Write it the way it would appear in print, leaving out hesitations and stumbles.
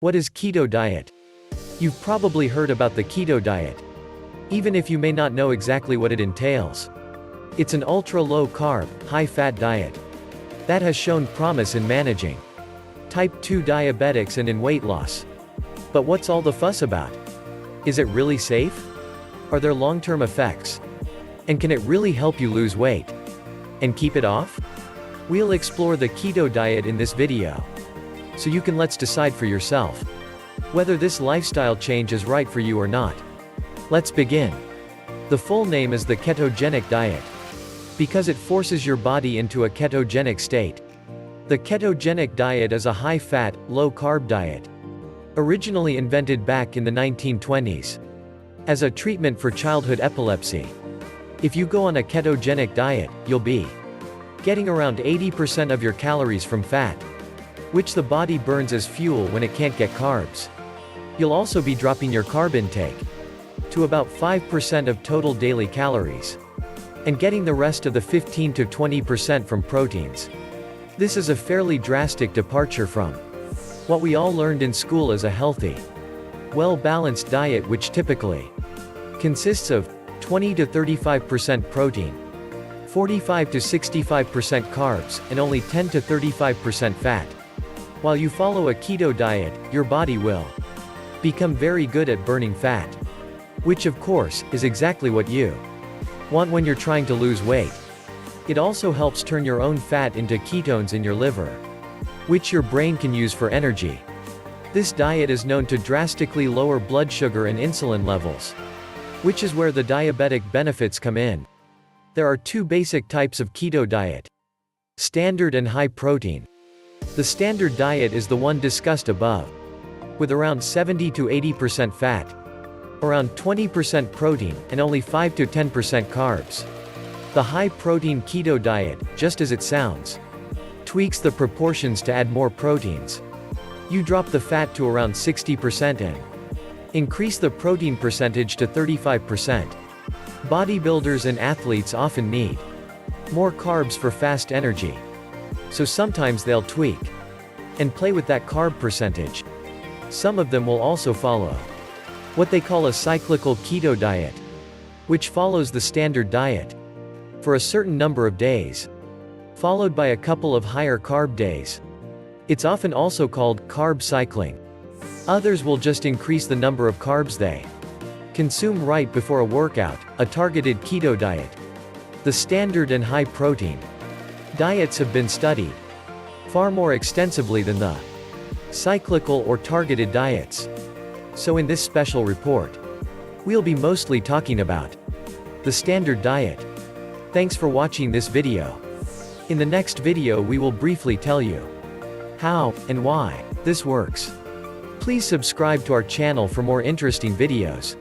What is keto diet? You've probably heard about the keto diet, even if you may not know exactly what it entails. It's an ultra-low-carb, high-fat diet that has shown promise in managing type 2 diabetics and in weight loss. But what's all the fuss about? Is it really safe? Are there long-term effects? And can it really help you lose weight and keep it off? We'll explore the keto diet in this video, so you can let's decide for yourself whether this lifestyle change is right for you or not. Let's begin. The full name is the ketogenic diet, because it forces your body into a ketogenic state. The ketogenic diet is a high-fat, low-carb diet, originally invented back in the 1920s as a treatment for childhood epilepsy. If you go on a ketogenic diet, you'll be getting around 80% of your calories from fat, which the body burns as fuel when it can't get carbs. You'll also be dropping your carb intake to about 5% of total daily calories, and getting the rest of the 15 to 20% from proteins. This is a fairly drastic departure from what we all learned in school as a healthy, well-balanced diet, which typically consists of 20 to 35% protein, 45 to 65% carbs, and only 10 to 35% fat. While you follow a keto diet, your body will become very good at burning fat, which of course, is exactly what you want when you're trying to lose weight. It also helps turn your own fat into ketones in your liver, which your brain can use for energy. This diet is known to drastically lower blood sugar and insulin levels, which is where the diabetic benefits come in. There are two basic types of keto diet: standard and high protein. The standard diet is the one discussed above, with around 70 to 80% fat, around 20% protein, and only 5 to 10% carbs. The high-protein keto diet, just as it sounds, tweaks the proportions to add more proteins. You drop the fat to around 60% and increase the protein percentage to 35%. Bodybuilders and athletes often need more carbs for fast energy, so sometimes they'll tweak and play with that carb percentage. Some of them will also follow what they call a cyclical keto diet, which follows the standard diet for a certain number of days, followed by a couple of higher carb days. It's often also called carb cycling. Others will just increase the number of carbs they consume right before a workout, a targeted keto diet. The standard and high protein diets have been studied far more extensively than the cyclical or targeted diets. So in this special report, we'll be mostly talking about the standard diet. Thanks for watching this video. In the next video we will briefly tell you how and why this works. Please subscribe to our channel for more interesting videos.